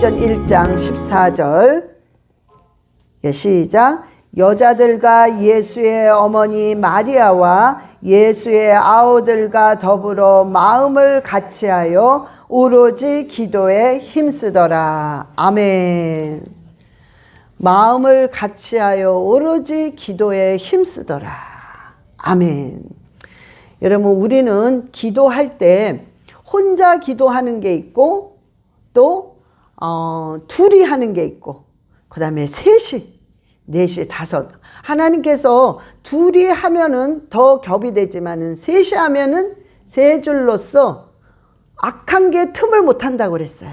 사도행전 1장 14절. 시작. 여자들과 예수의 어머니 마리아와 예수의 아우들과 더불어 마음을 같이하여 오로지 기도에 힘쓰더라. 아멘. 마음을 같이하여 오로지 기도에 힘쓰더라. 아멘. 여러분, 우리는 기도할 때 혼자 기도하는 게 있고 또 둘이 하는 게 있고 그 다음에 셋이, 넷이, 다섯. 하나님께서 둘이 하면은 더 겹이 되지만은 셋이 하면은 세 줄로서 악한 게 틈을 못 한다고 그랬어요.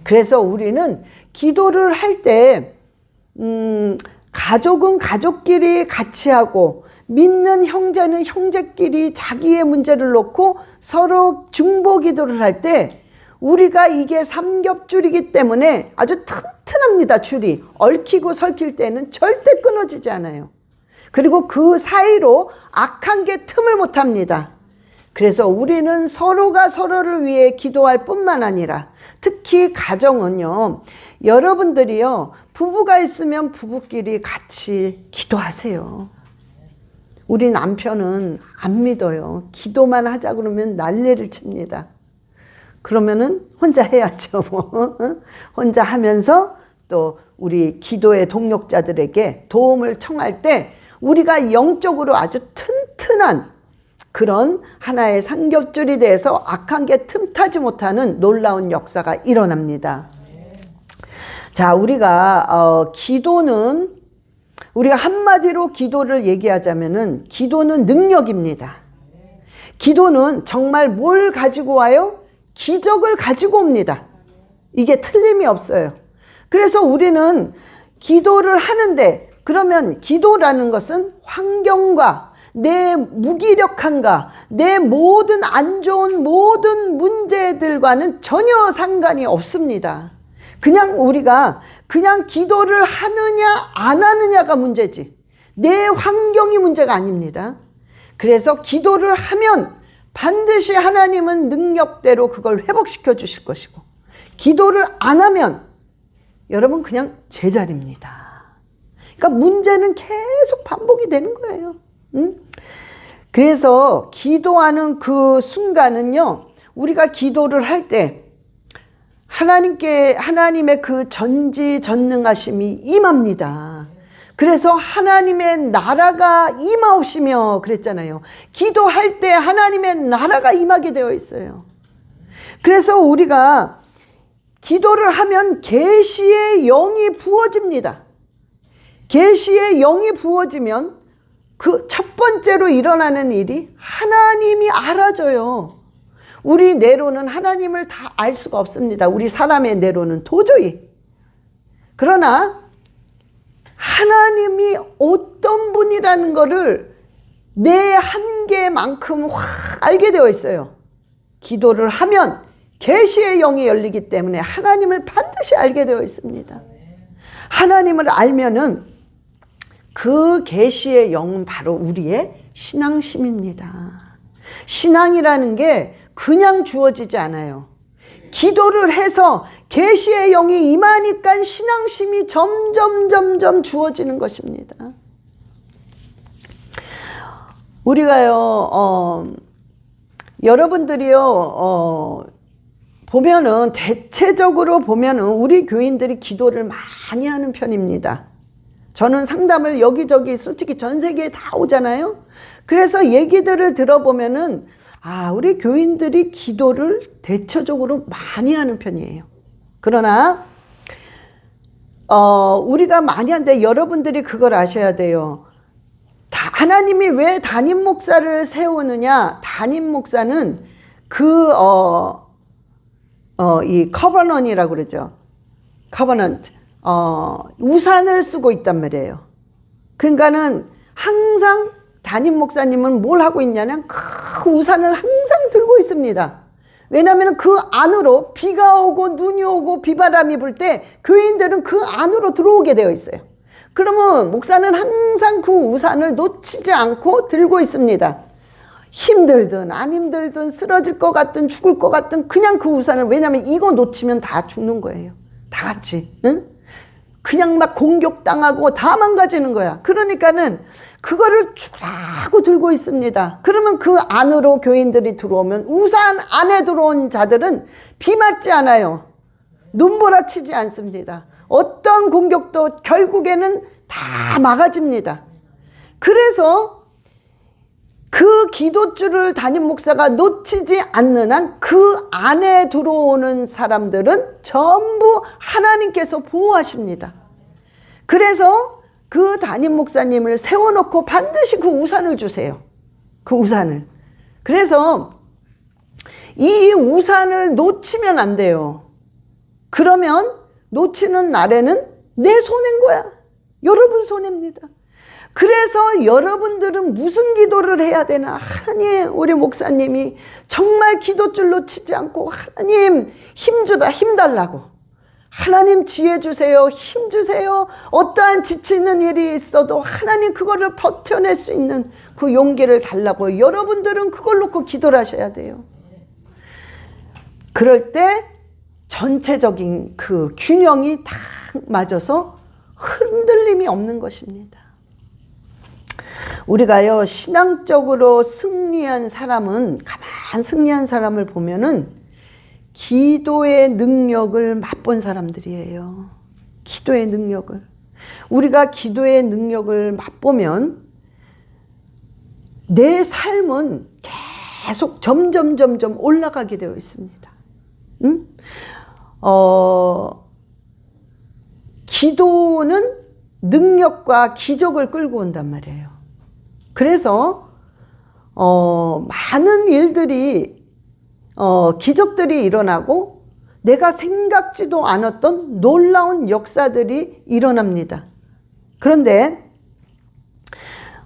그래서 우리는 기도를 할 때 가족은 가족끼리 같이 하고 믿는 형제는 형제끼리 자기의 문제를 놓고 서로 중보 기도를 할 때 우리가 이게 삼겹줄이기 때문에 아주 튼튼합니다. 줄이 얽히고 설킬 때는 절대 끊어지지 않아요. 그리고 그 사이로 악한 게 틈을 못 합니다. 그래서 우리는 서로가 서로를 위해 기도할 뿐만 아니라 특히 가정은요, 여러분들이요, 부부가 있으면 부부끼리 같이 기도하세요. 우리 남편은 안 믿어요. 기도만 하자 그러면 난리를 칩니다. 그러면은 혼자 해야죠. 혼자 하면서 또 우리 기도의 동력자들에게 도움을 청할 때 우리가 영적으로 아주 튼튼한 그런 하나의 삼겹줄이 돼서 악한 게 틈타지 못하는 놀라운 역사가 일어납니다. 자, 우리가 기도는, 우리가 한마디로 기도를 얘기하자면은 기도는 능력입니다. 기도는 정말 뭘 가지고 와요? 기적을 가지고 옵니다. 이게 틀림이 없어요. 그래서 우리는 기도를 하는데, 그러면 기도라는 것은 환경과 내 무기력함과 내 모든 안 좋은 모든 문제들과는 전혀 상관이 없습니다. 그냥 우리가 그냥 기도를 하느냐 안 하느냐가 문제지 내 환경이 문제가 아닙니다. 그래서 기도를 하면 반드시 하나님은 능력대로 그걸 회복시켜 주실 것이고, 기도를 안 하면 여러분 그냥 제자리입니다. 그러니까 문제는 계속 반복이 되는 거예요. 그래서 기도하는 그 순간은요, 우리가 기도를 할 때 하나님의 그 전지전능하심이 임합니다. 그래서 하나님의 나라가 임하오시며 그랬잖아요. 기도할 때 하나님의 나라가 임하게 되어 있어요. 그래서 우리가 기도를 하면 계시의 영이 부어집니다. 계시의 영이 부어지면 그 첫 번째로 일어나는 일이 하나님이 알아져요. 우리 뇌로는 하나님을 다 알 수가 없습니다. 우리 사람의 뇌로는 도저히. 그러나 하나님이 어떤 분이라는 거를 내 한계만큼 확 알게 되어 있어요. 기도를 하면 계시의 영이 열리기 때문에 하나님을 반드시 알게 되어 있습니다. 하나님을 알면은 그 계시의 영은 바로 우리의 신앙심입니다. 신앙이라는 게 그냥 주어지지 않아요. 기도를 해서 계시의 영이 임하니까 신앙심이 점점 주어지는 것입니다. 우리가요, 여러분들이요, 보면은, 대체적으로 보면은 우리 교인들이 기도를 많이 하는 편입니다. 저는 상담을 여기저기 솔직히 전 세계에 다 오잖아요. 그래서 얘기들을 들어보면은 우리 교인들이 기도를 대체적으로 많이 하는 편이에요. 그러나 우리가 많이 하는데 여러분들이 그걸 아셔야 돼요. 하나님이 왜 담임 목사를 세우느냐? 담임 목사는 이 커버넌이라고 그러죠. 커버넌트. 우산을 쓰고 있단 말이에요. 그러니까는 항상 담임 목사님은 뭘 하고 있냐면 그 우산을 항상 들고 있습니다. 왜냐하면 그 안으로 비가 오고 눈이 오고 비바람이 불 때 교인들은 그 안으로 들어오게 되어 있어요. 그러면 목사는 항상 그 우산을 놓치지 않고 들고 있습니다. 힘들든 안 힘들든 쓰러질 것 같든 죽을 것 같든 그냥 그 우산을, 왜냐하면 이거 놓치면 다 죽는 거예요. 다 같이. 응? 그냥 막 공격당하고 다 망가지는 거야. 그러니까는 그거를 주라고 들고 있습니다. 그러면 그 안으로 교인들이 들어오면 우산 안에 들어온 자들은 비 맞지 않아요. 눈보라치지 않습니다. 어떤 공격도 결국에는 다 막아집니다. 그래서 그 기도줄을 담임 목사가 놓치지 않는 한 그 안에 들어오는 사람들은 전부 하나님께서 보호하십니다. 그래서 그 담임 목사님을 세워놓고 반드시 그 우산을 주세요. 그 우산을. 그래서 이 우산을 놓치면 안 돼요. 그러면 놓치는 날에는 내 손해인 거야. 여러분 손해입니다. 그래서 여러분들은 무슨 기도를 해야 되나? 하나님, 우리 목사님이 정말 기도줄 놓치지 않고 하나님 힘주다, 힘달라고. 하나님 지혜 주세요, 힘 주세요. 어떠한 지치는 일이 있어도 하나님 그거를 버텨낼 수 있는 그 용기를 달라고. 여러분들은 그걸 놓고 기도를 하셔야 돼요. 그럴 때 전체적인 그 균형이 딱 맞아서 흔들림이 없는 것입니다. 우리가요, 신앙적으로 승리한 사람은, 가만 승리한 사람을 보면은 기도의 능력을 맛본 사람들이에요. 기도의 능력을. 우리가 기도의 능력을 맛보면 내 삶은 계속 점점 올라가게 되어 있습니다. 응? 기도는 능력과 기적을 끌고 온단 말이에요. 그래서 많은 일들이 기적들이 일어나고 내가 생각지도 않았던 놀라운 역사들이 일어납니다. 그런데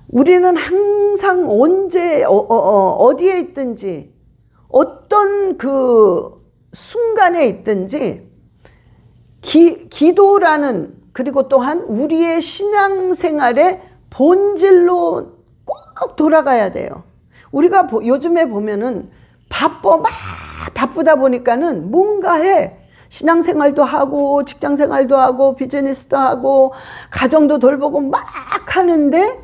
우리는 항상 언제 어디에 있든지 어떤 그 순간에 있든지 기도라는, 그리고 또한 우리의 신앙생활의 본질로 꼭 돌아가야 돼요. 우리가 요즘에 보면은 바쁘다 보니까는 뭔가 해. 신앙생활도 하고 직장생활도 하고 비즈니스도 하고 가정도 돌보고 막 하는데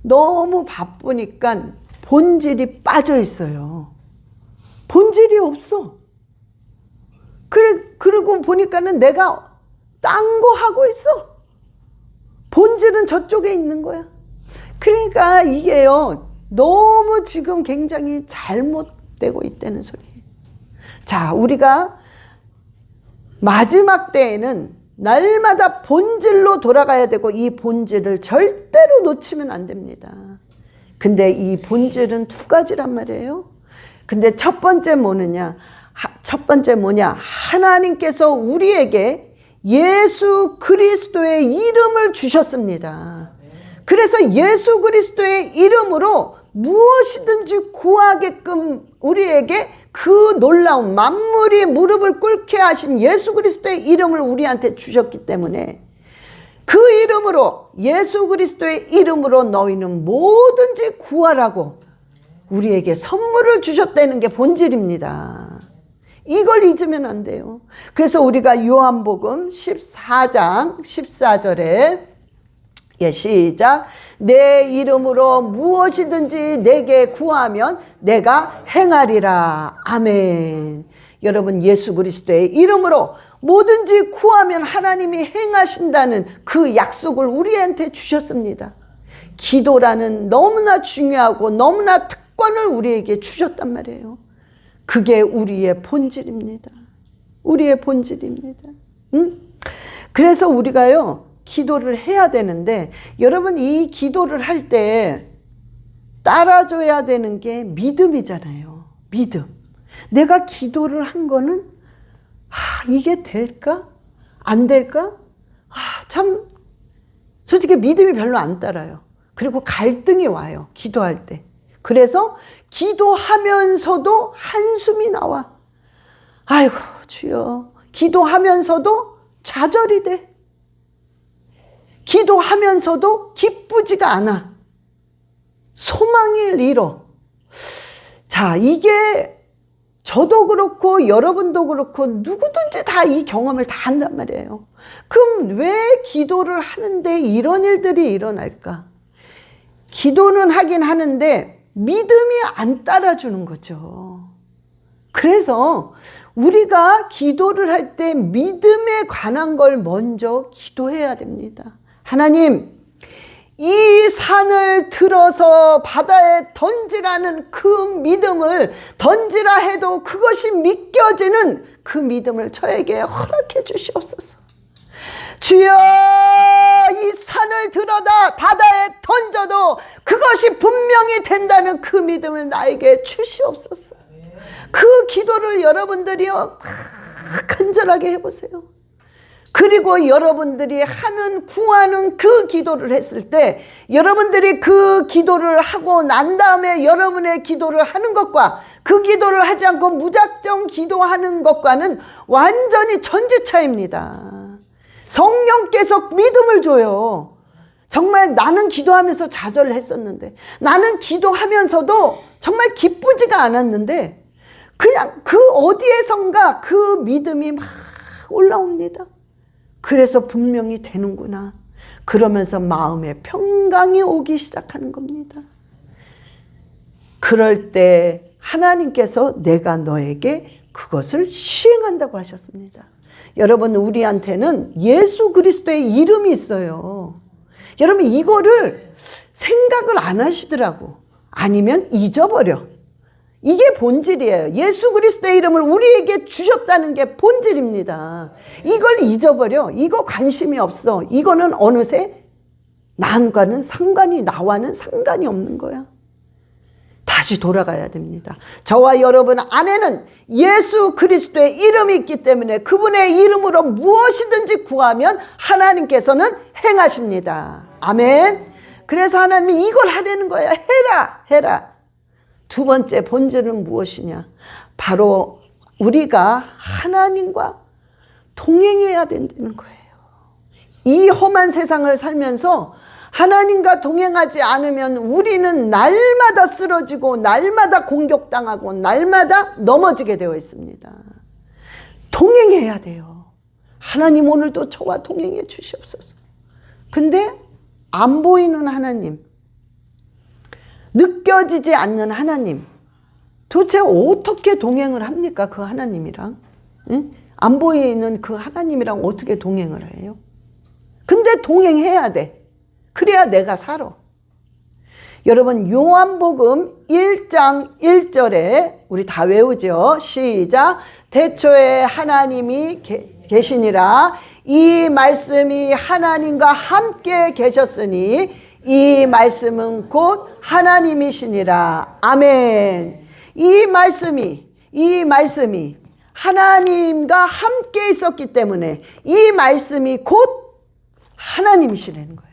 너무 바쁘니까 본질이 빠져 있어요. 본질이 없어. 그러고 보니까는 내가 딴 거 하고 있어. 본질은 저쪽에 있는 거야. 그러니까 이게요, 너무 지금 굉장히 잘못되고 있다는 소리예요. 자, 우리가 마지막 때에는 날마다 본질로 돌아가야 되고 이 본질을 절대로 놓치면 안 됩니다. 근데 이 본질은 두 가지란 말이에요. 근데 첫 번째 뭐냐? 하나님께서 우리에게 예수 그리스도의 이름을 주셨습니다. 그래서 예수 그리스도의 이름으로 무엇이든지 구하게끔 우리에게 그 놀라운 만물이 무릎을 꿇게 하신 예수 그리스도의 이름을 우리한테 주셨기 때문에 그 이름으로, 예수 그리스도의 이름으로 너희는 뭐든지 구하라고 우리에게 선물을 주셨다는 게 본질입니다. 이걸 잊으면 안 돼요. 그래서 우리가 요한복음 14장 14절에 시작. 내 이름으로 무엇이든지 내게 구하면 내가 행하리라. 아멘. 여러분, 예수 그리스도의 이름으로 뭐든지 구하면 하나님이 행하신다는 그 약속을 우리한테 주셨습니다. 기도라는 너무나 중요하고 너무나 특권을 우리에게 주셨단 말이에요. 그게 우리의 본질입니다. 우리의 본질입니다. 응? 그래서 우리가요, 기도를 해야 되는데, 여러분, 이 기도를 할 때 따라줘야 되는 게 믿음이잖아요. 믿음. 내가 기도를 한 거는 이게 될까? 안 될까? 참 솔직히 믿음이 별로 안 따라요. 그리고 갈등이 와요. 기도할 때. 그래서 기도하면서도 한숨이 나와. 아이고 주여. 기도하면서도 좌절이 돼. 기도하면서도 기쁘지가 않아. 소망을 잃어. 자, 이게 저도 그렇고 여러분도 그렇고 누구든지 다 이 경험을 다 한단 말이에요. 그럼 왜 기도를 하는데 이런 일들이 일어날까? 기도는 하긴 하는데 믿음이 안 따라주는 거죠. 그래서 우리가 기도를 할 때 믿음에 관한 걸 먼저 기도해야 됩니다. 하나님, 이 산을 들어서 바다에 던지라는 그 믿음을, 던지라 해도 그것이 믿겨지는 그 믿음을 저에게 허락해 주시옵소서. 주여, 이 산을 들어다 바다에 던져도 그것이 분명히 된다는 그 믿음을 나에게 주시옵소서. 그 기도를 여러분들이요 간절하게 해보세요. 그리고 여러분들이 구하는 그 기도를 했을 때, 여러분들이 그 기도를 하고 난 다음에 여러분의 기도를 하는 것과 그 기도를 하지 않고 무작정 기도하는 것과는 완전히 천지차이입니다. 성령께서 믿음을 줘요. 정말 나는 기도하면서 좌절을 했었는데, 나는 기도하면서도 정말 기쁘지가 않았는데, 그냥 그 어디에선가 그 믿음이 막 올라옵니다. 그래서 분명히 되는구나. 그러면서 마음에 평강이 오기 시작하는 겁니다. 그럴 때 하나님께서 내가 너에게 그것을 시행한다고 하셨습니다. 여러분, 우리한테는 예수 그리스도의 이름이 있어요. 여러분, 이거를 생각을 안 하시더라고. 아니면 잊어버려. 이게 본질이에요. 예수 그리스도의 이름을 우리에게 주셨다는 게 본질입니다. 이걸 잊어버려. 이거 관심이 없어. 이거는 어느새 나와는 상관이 없는 거야. 다시 돌아가야 됩니다. 저와 여러분 안에는 예수 그리스도의 이름이 있기 때문에 그분의 이름으로 무엇이든지 구하면 하나님께서는 행하십니다. 아멘. 그래서 하나님이 이걸 하려는 거야. 해라. 두 번째 본질은 무엇이냐? 바로 우리가 하나님과 동행해야 된다는 거예요. 이 험한 세상을 살면서 하나님과 동행하지 않으면 우리는 날마다 쓰러지고 날마다 공격당하고 날마다 넘어지게 되어 있습니다. 동행해야 돼요. 하나님, 오늘도 저와 동행해 주시옵소서. 근데 안 보이는 하나님, 느껴지지 않는 하나님, 도대체 어떻게 동행을 합니까? 그 하나님이랑, 응? 안 보이는 그 하나님이랑 어떻게 동행을 해요? 근데 동행해야 돼. 그래야 내가 살아. 여러분, 요한복음 1장 1절에 우리 다 외우죠. 시작. 태초에 하나님이 계시니라. 이 말씀이 하나님과 함께 계셨으니 이 말씀은 곧 하나님이시니라. 아멘. 이 말씀이 하나님과 함께 있었기 때문에 이 말씀이 곧 하나님이시라는 거예요.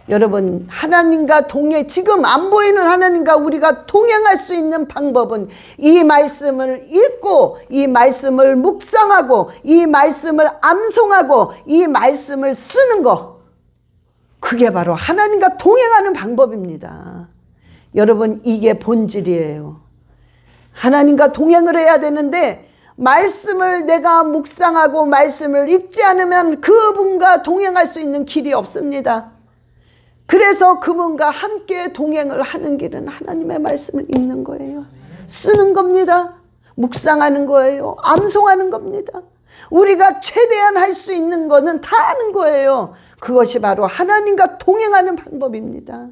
여러분, 하나님과 지금 안 보이는 하나님과 우리가 동행할 수 있는 방법은 이 말씀을 읽고 이 말씀을 묵상하고 이 말씀을 암송하고 이 말씀을 쓰는 거, 그게 바로 하나님과 동행하는 방법입니다. 여러분, 이게 본질이에요. 하나님과 동행을 해야 되는데 말씀을 내가 묵상하고 말씀을 읽지 않으면 그분과 동행할 수 있는 길이 없습니다. 그래서 그분과 함께 동행을 하는 길은 하나님의 말씀을 읽는 거예요. 쓰는 겁니다. 묵상하는 거예요. 암송하는 겁니다. 우리가 최대한 할 수 있는 거는 다 하는 거예요. 그것이 바로 하나님과 동행하는 방법입니다.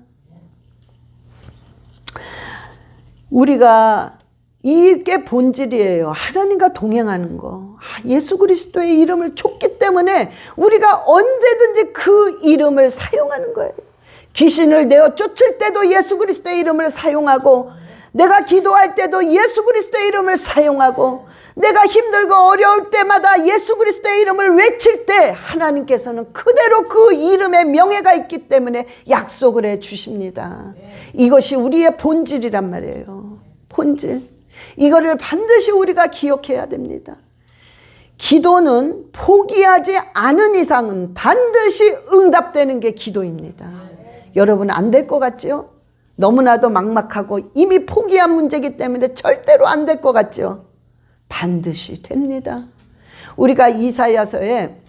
우리가 이게 본질이에요. 하나님과 동행하는 거. 예수 그리스도의 이름을 줬기 때문에 우리가 언제든지 그 이름을 사용하는 거예요. 귀신을 내어 쫓을 때도 예수 그리스도의 이름을 사용하고, 내가 기도할 때도 예수 그리스도의 이름을 사용하고, 내가 힘들고 어려울 때마다 예수 그리스도의 이름을 외칠 때 하나님께서는 그대로 그 이름에 명예가 있기 때문에 약속을 해 주십니다. 이것이 우리의 본질이란 말이에요. 본질. 이거를 반드시 우리가 기억해야 됩니다. 기도는 포기하지 않은 이상은 반드시 응답되는 게 기도입니다. 여러분, 안 될 것 같죠? 너무나도 막막하고 이미 포기한 문제이기 때문에 절대로 안 될 것 같죠? 반드시 됩니다. 우리가 이사야서에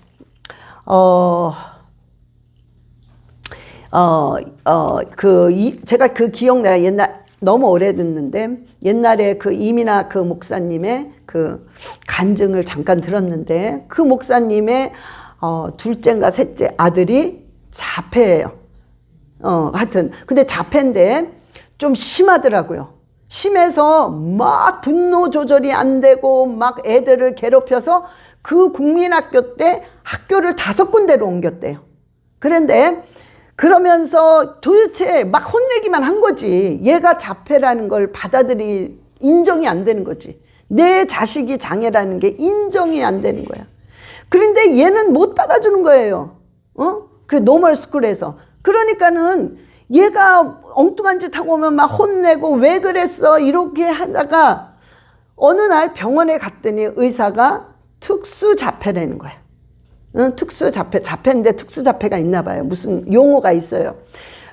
제가 그 기억나요. 옛날 너무 오래됐는데 옛날에 그 이민아 그 목사님의 그 간증을 잠깐 들었는데 그 목사님의 둘째인가 셋째 아들이 자폐예요. 하여튼 근데 자폐인데 좀 심하더라고요. 심해서 막 분노 조절이 안 되고 막 애들을 괴롭혀서 그 국민학교 때 학교를 5군데로 옮겼대요. 그런데 그러면서 도대체 막 혼내기만 한 거지. 얘가 자폐라는 걸 인정이 안 되는 거지. 내 자식이 장애라는 게 인정이 안 되는 거야. 그런데 얘는 못 따라주는 거예요. 그 노멀 스쿨에서. 그러니까는 얘가 엉뚱한 짓 하고 오면 막 혼내고 왜 그랬어 이렇게 하다가 어느 날 병원에 갔더니 의사가 특수자폐라는 거야. 자폐인데 특수자폐가 있나 봐요. 무슨 용어가 있어요.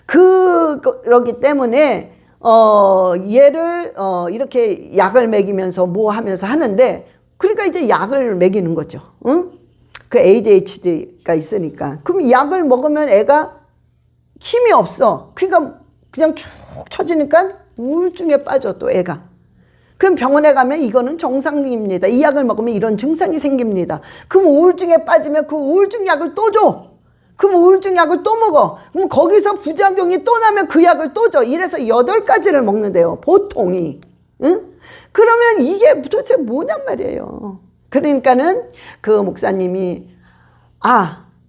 그러기 때문에 얘를 이렇게 약을 먹이면서 뭐 하면서 하는데 그러니까 이제 약을 먹이는 거죠. 그 ADHD가 있으니까. 그럼 약을 먹으면 애가 힘이 없어. 그러니까 그냥 쭉 처지니까 우울증에 빠져 또 애가. 그럼 병원에 가면 이거는 정상입니다. 이 약을 먹으면 이런 증상이 생깁니다. 그럼 우울증에 빠지면 그 우울증 약을 또 줘. 그럼 우울증 약을 또 먹어. 그럼 거기서 부작용이 또 나면 그 약을 또 줘. 이래서 8가지를 먹는데요. 보통이. 응? 그러면 이게 도대체 뭐냔 말이에요. 그러니까는 그 목사님이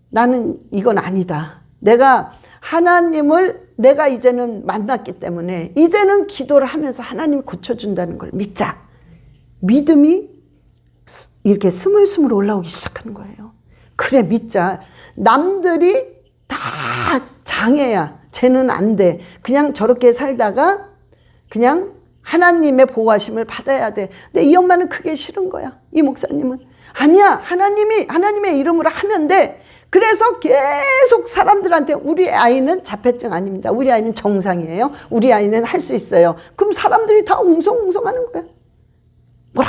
나는 이건 아니다. 하나님을 내가 이제는 만났기 때문에 이제는 기도를 하면서 하나님이 고쳐준다는 걸 믿자. 믿음이 이렇게 스물스물 올라오기 시작하는 거예요. 그래 믿자. 남들이 다 장애야. 쟤는 안 돼. 그냥 저렇게 살다가 그냥 하나님의 보호하심을 받아야 돼. 근데 이 엄마는 그게 싫은 거야. 이 목사님은. 아니야. 하나님의 이름으로 하면 돼. 그래서 계속 사람들한테 우리 아이는 자폐증 아닙니다. 우리 아이는 정상이에요. 우리 아이는 할 수 있어요. 그럼 사람들이 다 웅성웅성하는 거야.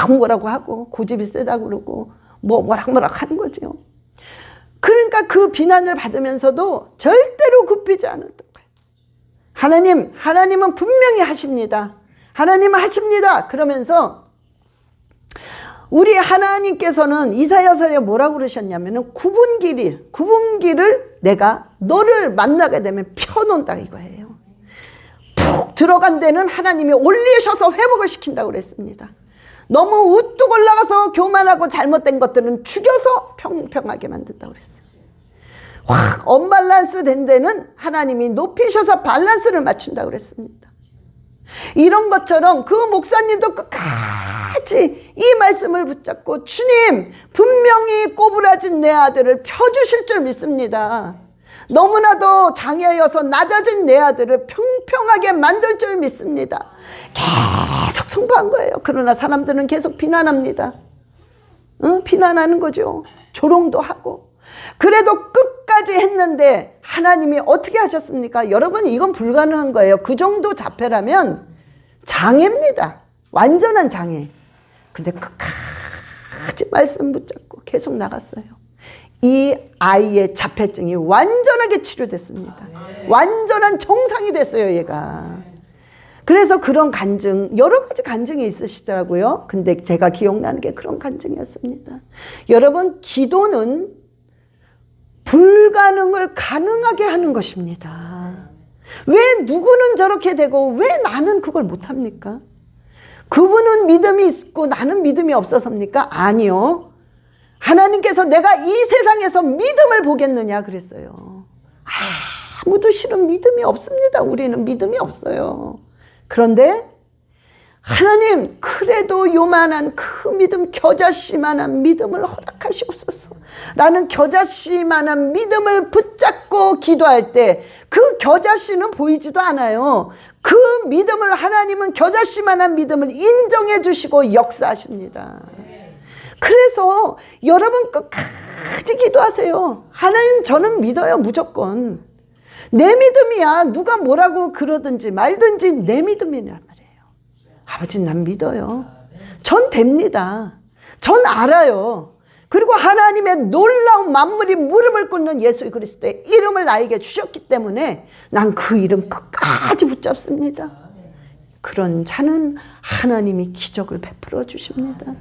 뭐라고 하고 고집이 세다고 그러고 뭐라고 하는 거지요. 그러니까 그 비난을 받으면서도 절대로 굽히지 않았던 거예요. 하나님은 분명히 하십니다. 하나님은 하십니다. 그러면서 우리 하나님께서는 이사야서에 뭐라고 그러셨냐면은 구분기를 내가 너를 만나게 되면 펴놓는다 이거예요. 푹 들어간 데는 하나님이 올리셔서 회복을 시킨다고 그랬습니다. 너무 우뚝 올라가서 교만하고 잘못된 것들은 죽여서 평평하게 만든다고 그랬어요. 확 언밸런스 된 데는 하나님이 높이셔서 밸런스를 맞춘다고 그랬습니다. 이런 것처럼 그 목사님도 끝까지 이 말씀을 붙잡고 주님 분명히 꼬부라진 내 아들을 펴주실 줄 믿습니다. 너무나도 장애여서 낮아진 내 아들을 평평하게 만들 줄 믿습니다. 계속 선포한 거예요. 그러나 사람들은 계속 비난합니다. 비난하는 거죠. 조롱도 하고. 그래도 끝까지 했는데 하나님이 어떻게 하셨습니까? 여러분 이건 불가능한 거예요. 그 정도 자폐라면 장애입니다. 완전한 장애. 근데 끝까지 말씀 붙잡고 계속 나갔어요. 이 아이의 자폐증이 완전하게 치료됐습니다. 완전한 정상이 됐어요, 얘가. 그래서 그런 간증, 여러 가지 간증이 있으시더라고요. 근데 제가 기억나는 게 그런 간증이었습니다. 여러분, 기도는 불가능을 가능하게 하는 것입니다. 왜 누구는 저렇게 되고 왜 나는 그걸 못합니까? 그분은 믿음이 있고 나는 믿음이 없어서입니까? 아니요. 하나님께서 내가 이 세상에서 믿음을 보겠느냐 그랬어요. 아무도 실은 믿음이 없습니다. 우리는 믿음이 없어요. 그런데 하나님 그래도 요만한 그 믿음, 겨자씨만한 믿음을 허락하시옵소서. 나는 겨자씨만한 믿음을 붙잡고 기도할 때 그 겨자씨는 보이지도 않아요. 그 믿음을 하나님은 겨자씨만한 믿음을 인정해 주시고 역사하십니다. 그래서 여러분 끝까지 기도하세요. 하나님 저는 믿어요. 무조건. 내 믿음이야. 누가 뭐라고 그러든지 말든지 내 믿음이란 말이에요. 아버지 난 믿어요. 전 됩니다. 전 알아요. 그리고 하나님의 놀라운 만물이 무릎을 꿇는 예수 그리스도의 이름을 나에게 주셨기 때문에 난 그 이름 끝까지 붙잡습니다. 그런 자는 하나님이 기적을 베풀어 주십니다.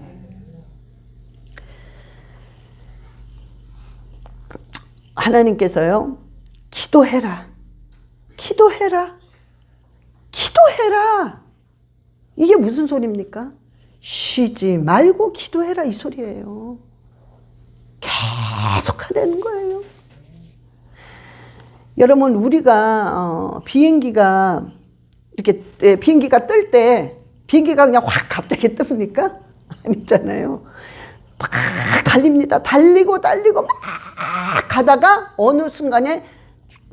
하나님께서요, 기도해라, 기도해라, 기도해라. 이게 무슨 소리입니까? 쉬지 말고 기도해라 이 소리예요. 계속 하라는 거예요. 여러분, 우리가 비행기가 이렇게 비행기가 뜰 때 비행기가 그냥 확 갑자기 뜹니까? 아니잖아요. 막 달립니다. 달리고 달리고 막 가다가 어느 순간에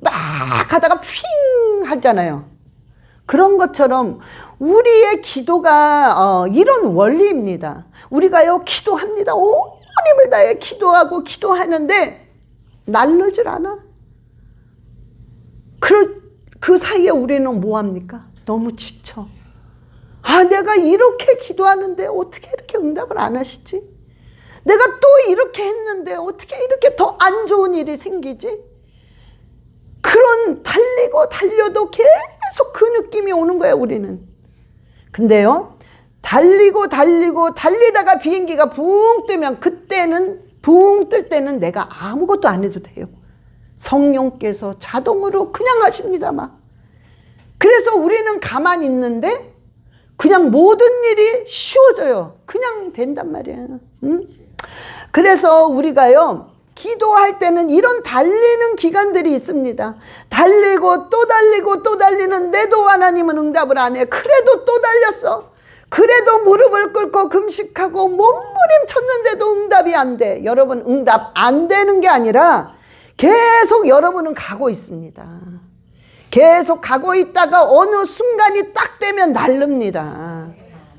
막 가다가 핑 하잖아요. 그런 것처럼 우리의 기도가 이런 원리입니다. 우리가요, 기도합니다. 온 힘을 다해 기도하고 기도하는데 날르질 않아. 그 사이에 우리는 뭐합니까? 너무 지쳐. 아, 내가 이렇게 기도하는데 어떻게 이렇게 응답을 안 하시지? 내가 또 이렇게 했는데 어떻게 이렇게 더 안 좋은 일이 생기지? 그런 달리고 달려도 계속 그 느낌이 오는 거예요, 우리는. 근데요, 달리고 달리고 달리다가 비행기가 붕 뜨면 그때는 붕 뜰 때는 내가 아무것도 안 해도 돼요. 성령께서 자동으로 그냥 하십니다, 막. 그래서 우리는 가만히 있는데 그냥 모든 일이 쉬워져요. 그냥 된단 말이에요. 응? 그래서 우리가요, 기도할 때는 이런 달리는 기간들이 있습니다. 달리고 또 달리고 또 달리는데도 하나님은 응답을 안 해. 그래도 또 달렸어. 그래도 무릎을 꿇고 금식하고 몸부림쳤는데도 응답이 안 돼. 여러분, 응답 안 되는 게 아니라 계속 여러분은 가고 있습니다. 계속 가고 있다가 어느 순간이 딱 되면 날릅니다.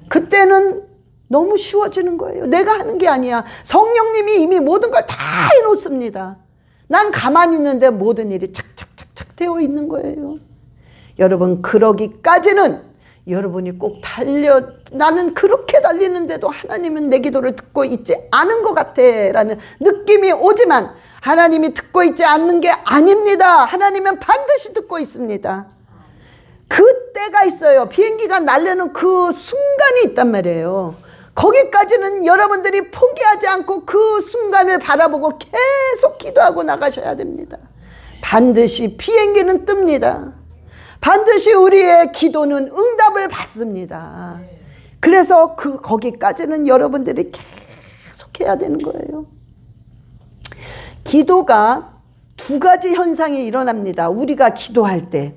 그때는 너무 쉬워지는 거예요. 내가 하는 게 아니야. 성령님이 이미 모든 걸 다 해놓습니다. 난 가만히 있는데 모든 일이 착착착착 되어 있는 거예요. 여러분, 그러기까지는 여러분이 꼭 나는 그렇게 달리는데도 하나님은 내 기도를 듣고 있지 않은 것 같아 라는 느낌이 오지만 하나님이 듣고 있지 않는 게 아닙니다. 하나님은 반드시 듣고 있습니다. 그때가 있어요. 비행기가 날려는 그 순간이 있단 말이에요. 거기까지는 여러분들이 포기하지 않고 그 순간을 바라보고 계속 기도하고 나가셔야 됩니다. 반드시 비행기는 뜹니다. 반드시 우리의 기도는 응답을 받습니다. 그래서 거기까지는 여러분들이 계속 해야 되는 거예요. 기도가 두 가지 현상이 일어납니다. 우리가 기도할 때.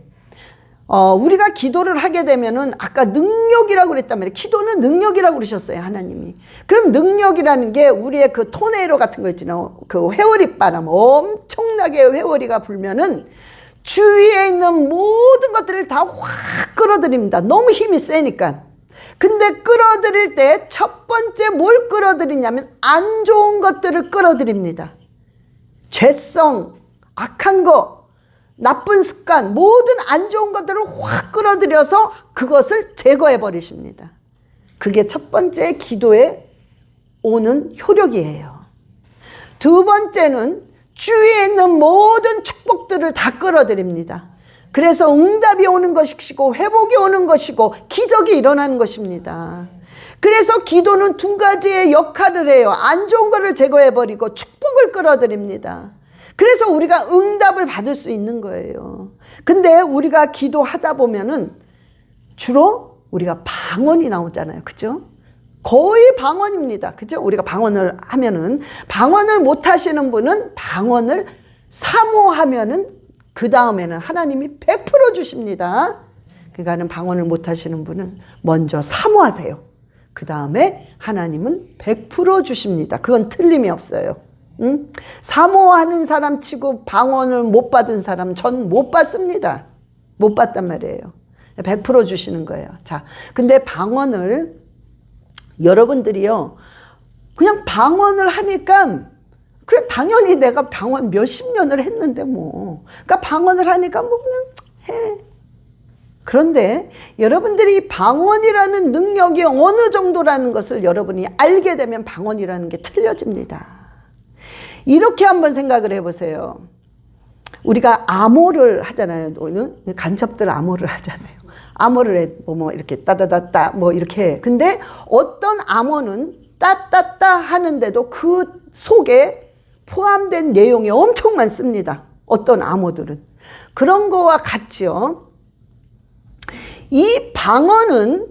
우리가 기도를 하게 되면은 아까 능력이라고 그랬단 말이에요. 기도는 능력이라고 그러셨어요, 하나님이. 그럼 능력이라는 게 우리의 그 토네이로 같은 거 있잖아요. 그 회오리 바람, 엄청나게 회오리가 불면은 주위에 있는 모든 것들을 다 확 끌어들입니다. 너무 힘이 세니까. 근데 끌어들일 때 첫 번째 뭘 끌어들이냐면 안 좋은 것들을 끌어들입니다. 죄성, 악한 거, 나쁜 습관, 모든 안 좋은 것들을 확 끌어들여서 그것을 제거해 버리십니다. 그게 첫 번째 기도에 오는 효력이에요. 두 번째는 주위에 있는 모든 축복들을 다 끌어들입니다. 그래서 응답이 오는 것이고 회복이 오는 것이고 기적이 일어나는 것입니다. 그래서 기도는 두 가지의 역할을 해요. 안 좋은 것을 제거해 버리고 축복을 끌어들입니다. 그래서 우리가 응답을 받을 수 있는 거예요. 근데 우리가 기도하다 보면은 주로 우리가 방언이 나오잖아요. 그죠? 거의 방언입니다. 그죠? 우리가 방언을 하면은, 방언을 못 하시는 분은 방언을 사모하면은 그 다음에는 하나님이 100% 주십니다. 그러니까는 방언을 못 하시는 분은 먼저 사모하세요. 그 다음에 하나님은 100% 주십니다. 그건 틀림이 없어요. 응? 사모하는 사람 치고 방언을 못 받은 사람 전 못 받습니다. 못 받단 말이에요. 100% 주시는 거예요. 자, 근데 방언을 여러분들이요, 그냥 방언을 하니까 그냥 당연히 내가 방언 몇십 년을 했는데 뭐, 그러니까 방언을 하니까 뭐 그냥 해. 그런데 여러분들이 방언이라는 능력이 어느 정도라는 것을 여러분이 알게 되면 방언이라는 게 틀려집니다. 이렇게 한번 생각을 해보세요. 우리가 암호를 하잖아요. 간첩들 암호를 하잖아요. 암호를 해, 뭐 이렇게 따다다따 뭐 이렇게 해. 근데 어떤 암호는 따따따 하는데도 그 속에 포함된 내용이 엄청 많습니다. 어떤 암호들은. 그런 거와 같이요. 이 방언은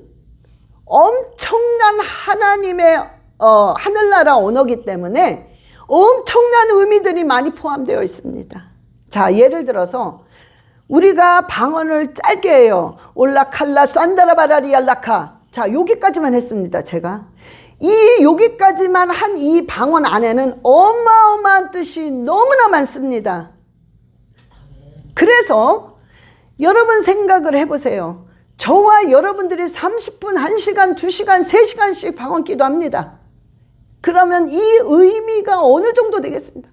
엄청난 하나님의 하늘나라 언어이기 때문에 엄청난 의미들이 많이 포함되어 있습니다. 자, 예를 들어서 우리가 방언을 짧게 해요. 올라칼라 산다라바라리 알라카. 자, 여기까지만 했습니다. 제가 여기까지만 한 이 방언 안에는 어마어마한 뜻이 너무나 많습니다. 그래서 여러분 생각을 해보세요. 저와 여러분들이 30분, 1시간, 2시간, 3시간씩 방언 기도합니다. 그러면 이 의미가 어느 정도 되겠습니다.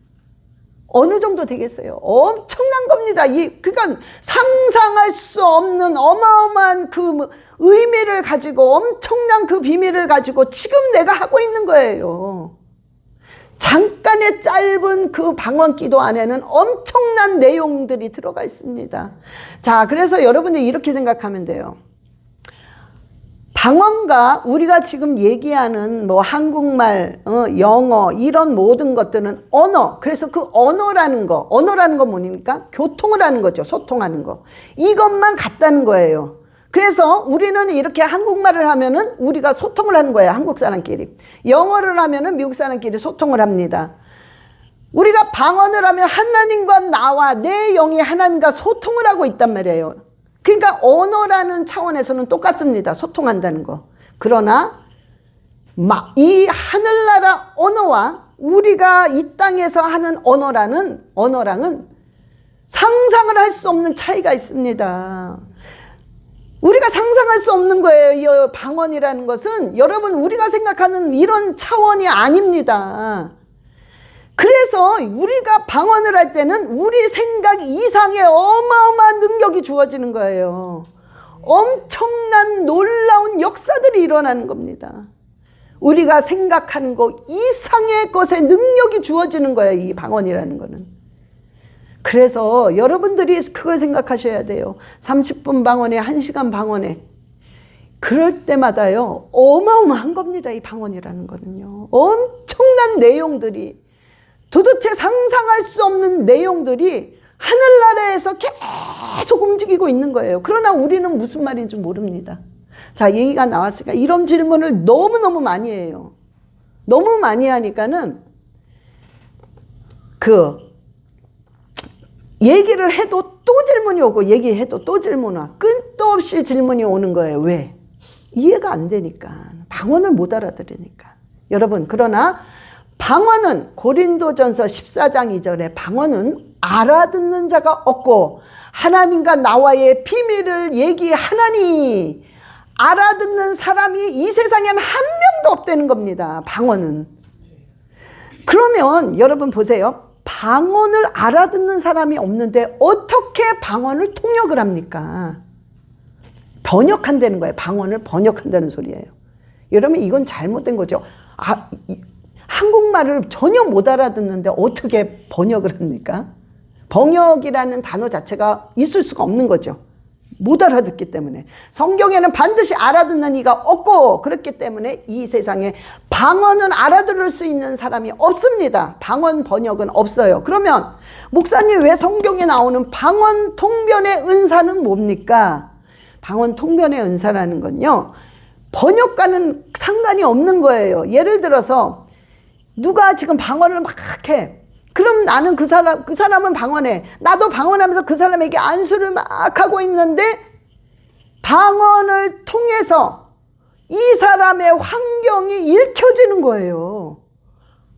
어느 정도 되겠어요? 엄청난 겁니다. 그러니까 상상할 수 없는 어마어마한 그 의미를 가지고 엄청난 그 비밀을 가지고 지금 내가 하고 있는 거예요. 잠깐의 짧은 그 방언 기도 안에는 엄청난 내용들이 들어가 있습니다. 자, 그래서 여러분들이 이렇게 생각하면 돼요. 방언과 우리가 지금 얘기하는 뭐 한국말, 영어 이런 모든 것들은 언어. 그래서 그 언어라는 거 뭡니까? 교통을 하는 거죠. 소통하는 거. 이것만 같다는 거예요. 그래서 우리는 이렇게 한국말을 하면은 우리가 소통을 하는 거예요. 한국 사람끼리. 영어를 하면은 미국 사람끼리 소통을 합니다. 우리가 방언을 하면 하나님과 나와 내 영이 하나님과 소통을 하고 있단 말이에요. 그러니까 언어라는 차원에서는 똑같습니다. 소통한다는 거. 그러나 이 하늘나라 언어와 우리가 이 땅에서 하는 언어랑은 상상을 할 수 없는 차이가 있습니다. 우리가 상상할 수 없는 거예요. 이 방언이라는 것은 여러분 우리가 생각하는 이런 차원이 아닙니다. 그래서 우리가 방언을 할 때는 우리 생각 이상의 어마어마한 능력이 주어지는 거예요. 엄청난 놀라운 역사들이 일어나는 겁니다. 우리가 생각하는 것 이상의 것에 능력이 주어지는 거예요. 이 방언이라는 거는. 그래서 여러분들이 그걸 생각하셔야 돼요. 30분 방언에 1시간 방언에 그럴 때마다요 어마어마한 겁니다. 이 방언이라는 거는요. 엄청난 내용들이 도대체 상상할 수 없는 내용들이 하늘나라에서 계속 움직이고 있는 거예요. 그러나 우리는 무슨 말인지 모릅니다. 자, 얘기가 나왔으니까 이런 질문을 너무너무 많이 해요. 너무 많이 하니까는 얘기를 해도 또 질문이 오고 얘기해도 또 질문 와. 끝도 없이 질문이 오는 거예요. 왜? 이해가 안 되니까. 방언을 못 알아들으니까. 여러분, 그러나 방언은 고린도전서 14장 2절에 방언은 알아듣는 자가 없고 하나님과 나와의 비밀을 얘기하나니 알아듣는 사람이 이 세상에는 한 명도 없다는 겁니다. 방언은. 그러면 여러분 보세요. 방언을 알아듣는 사람이 없는데 어떻게 방언을 통역을 합니까? 번역한다는 거예요. 방언을 번역한다는 소리예요. 여러분 이건 잘못된 거죠. 한국말을 전혀 못 알아듣는데 어떻게 번역을 합니까? 번역이라는 단어 자체가 있을 수가 없는 거죠. 못 알아듣기 때문에. 성경에는 반드시 알아듣는 이가 없고 그렇기 때문에 이 세상에 방언은 알아들을 수 있는 사람이 없습니다. 방언 번역은 없어요. 그러면 목사님 왜 성경에 나오는 방언 통변의 은사는 뭡니까? 방언 통변의 은사라는 건요. 번역과는 상관이 없는 거예요. 예를 들어서 누가 지금 방언을 막 해. 그럼 나는 그 사람은 방언해. 나도 방언하면서 그 사람에게 안수를 막 하고 있는데 방언을 통해서 이 사람의 환경이 읽혀지는 거예요.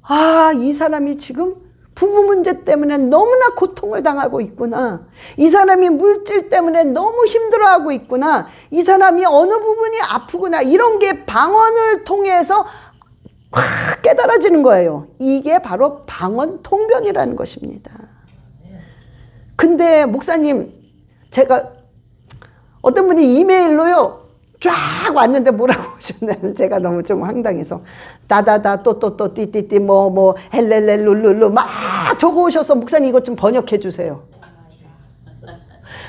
아, 이 사람이 지금 부부 문제 때문에 너무나 고통을 당하고 있구나. 이 사람이 물질 때문에 너무 힘들어하고 있구나. 이 사람이 어느 부분이 아프구나. 이런 게 방언을 통해서 확 깨달아지는 거예요. 이게 바로 방언 통변이라는 것입니다. 근데 목사님 제가 어떤 분이 이메일로요 쫙 왔는데 뭐라고 오셨냐면 제가 너무 좀 황당해서 다다다 또또또 띠띠띠 뭐 헬렐렐 룰룰루 막 적어 오셔서 목사님 이것 좀 번역해 주세요.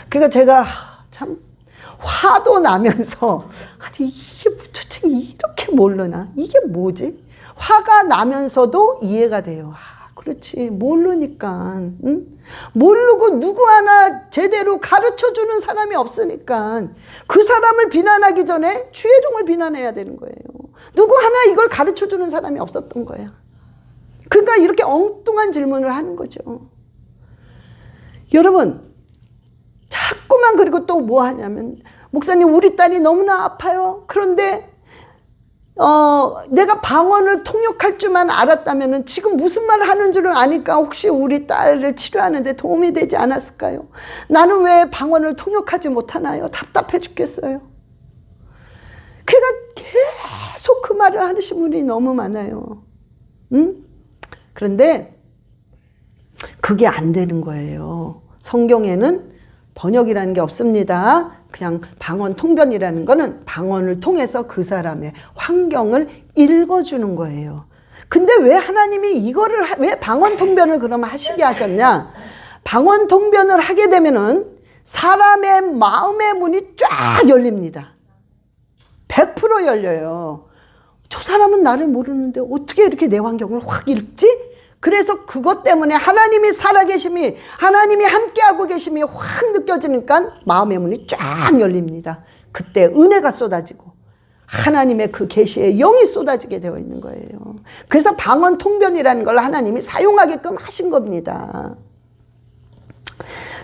그러니까 제가 참 화도 나면서 아니 이게 도대체 이렇게 모르나? 이게 뭐지? 화가 나면서도 이해가 돼요. 그렇지 모르니까 응? 모르고 누구 하나 제대로 가르쳐주는 사람이 없으니까 그 사람을 비난하기 전에 주의 종을 비난해야 되는 거예요. 누구 하나 이걸 가르쳐주는 사람이 없었던 거예요. 그러니까 이렇게 엉뚱한 질문을 하는 거죠. 여러분 자꾸만 그리고 또 뭐 하냐면 목사님 우리 딸이 너무나 아파요. 그런데 내가 방언을 통역할 줄만 알았다면 지금 무슨 말을 하는 줄을 아니까 혹시 우리 딸을 치료하는데 도움이 되지 않았을까요? 나는 왜 방언을 통역하지 못하나요? 답답해 죽겠어요. 그러니까 계속 그 말을 하시는 분이 너무 많아요. 응? 그런데 그게 안 되는 거예요. 성경에는 번역이라는 게 없습니다. 그냥 방언 통변이라는 거는 방언을 통해서 그 사람의 환경을 읽어주는 거예요. 근데 왜 하나님이 이거를 왜 방언 통변을 그러면 하시게 하셨냐? 방언 통변을 하게 되면은 사람의 마음의 문이 쫙 열립니다. 100% 열려요. 저 사람은 나를 모르는데 어떻게 이렇게 내 환경을 확 읽지? 그래서 그것 때문에 하나님이 살아계심이 하나님이 함께하고 계심이 확 느껴지니까 마음의 문이 쫙 열립니다. 그때 은혜가 쏟아지고 하나님의 그 계시의 영이 쏟아지게 되어 있는 거예요. 그래서 방언 통변이라는 걸 하나님이 사용하게끔 하신 겁니다.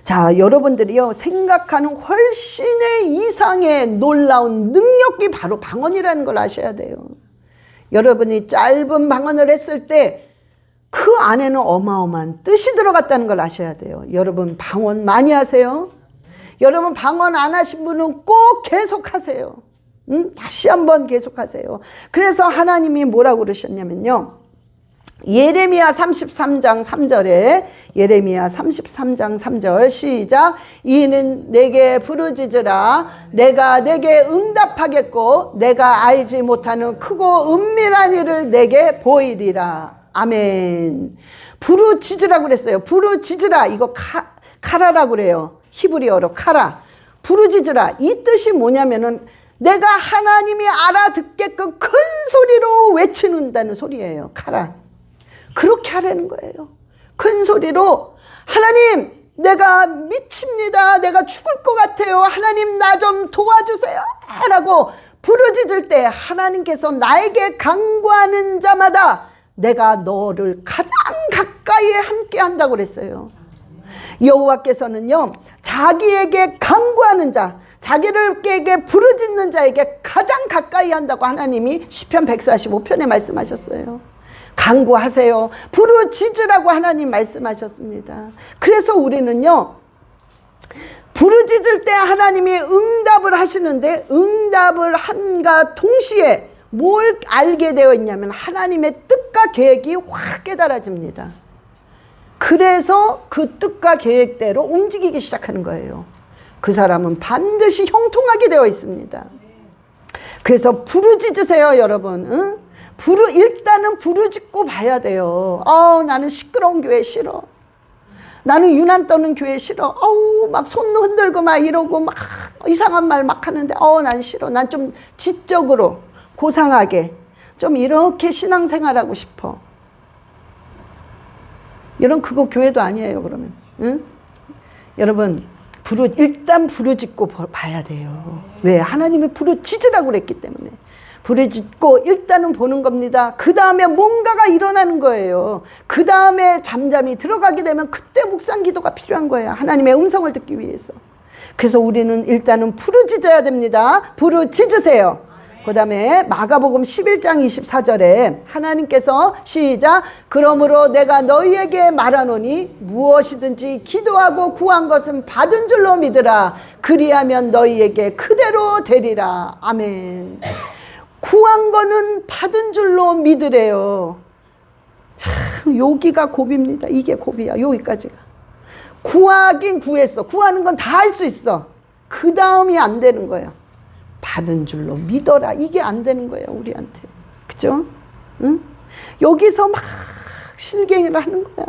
자, 여러분들이요 생각하는 훨씬의 이상의 놀라운 능력이 바로 방언이라는 걸 아셔야 돼요. 여러분이 짧은 방언을 했을 때 그 안에는 어마어마한 뜻이 들어갔다는 걸 아셔야 돼요. 여러분 방언 많이 하세요. 여러분 방언 안 하신 분은 꼭 계속하세요. 다시 한번 계속하세요. 그래서 하나님이 뭐라고 그러셨냐면요. 예레미야 33장 3절에 예레미야 33장 3절 시작. 이는 내게 부르짖으라 내가 내게 응답하겠고 내가 알지 못하는 크고 은밀한 일을 내게 보이리라. 아멘. 부르짖으라고 그랬어요. 부르짖으라. 이거 카라라고 그래요. 히브리어로 카라. 부르짖으라. 이 뜻이 뭐냐면은 내가 하나님이 알아듣게끔 큰 소리로 외치는다는 소리예요. 카라. 그렇게 하라는 거예요. 큰 소리로 하나님 내가 미칩니다. 내가 죽을 것 같아요. 하나님 나 좀 도와주세요. 라고 부르짖을 때 하나님께서 나에게 간구하는 자마다 내가 너를 가장 가까이에 함께 한다고 그랬어요. 여호와께서는요 자기에게 간구하는 자 자기에게 부르짖는 자에게 가장 가까이 한다고 하나님이 시편 145편에 말씀하셨어요. 간구하세요. 부르짖으라고 하나님 말씀하셨습니다. 그래서 우리는요 부르짖을 때 하나님이 응답을 하시는데 응답을 한가 동시에 뭘 알게 되어 있냐면 하나님의 뜻과 계획이 확 깨달아집니다. 그래서 그 뜻과 계획대로 움직이기 시작하는 거예요. 그 사람은 반드시 형통하게 되어 있습니다. 그래서 부르짖으세요 여러분. 응? 일단은 부르짖고 봐야 돼요. 나는 시끄러운 교회 싫어. 나는 유난 떠는 교회 싫어. 막 손 흔들고 막 이러고 막 이상한 말 막 하는데 난 싫어. 난 좀 지적으로 고상하게 좀 이렇게 신앙생활하고 싶어. 여러분 그거 교회도 아니에요 그러면. 응? 여러분 일단 부르짖고 봐야 돼요. 왜? 하나님이 부르짖으라고 그랬기 때문에. 부르짖고 일단은 보는 겁니다. 그 다음에 뭔가가 일어나는 거예요. 그 다음에 잠잠히 들어가게 되면 그때 묵상 기도가 필요한 거예요. 하나님의 음성을 듣기 위해서. 그래서 우리는 일단은 부르짖어야 됩니다. 부르짖으세요. 그 다음에 마가복음 11장 24절에 하나님께서 시작. 그러므로 내가 너희에게 말하노니 무엇이든지 기도하고 구한 것은 받은 줄로 믿으라. 그리하면 너희에게 그대로 되리라. 아멘. 구한 거는 받은 줄로 믿으래요. 참 여기가 고비입니다. 이게 고비야. 여기까지가. 구하긴 구했어. 구하는 건 다 할 수 있어. 그 다음이 안 되는 거예요. 받은 줄로 믿어라. 이게 안 되는 거예요, 우리한테. 그죠? 응? 여기서 막 실갱이를 하는 거야.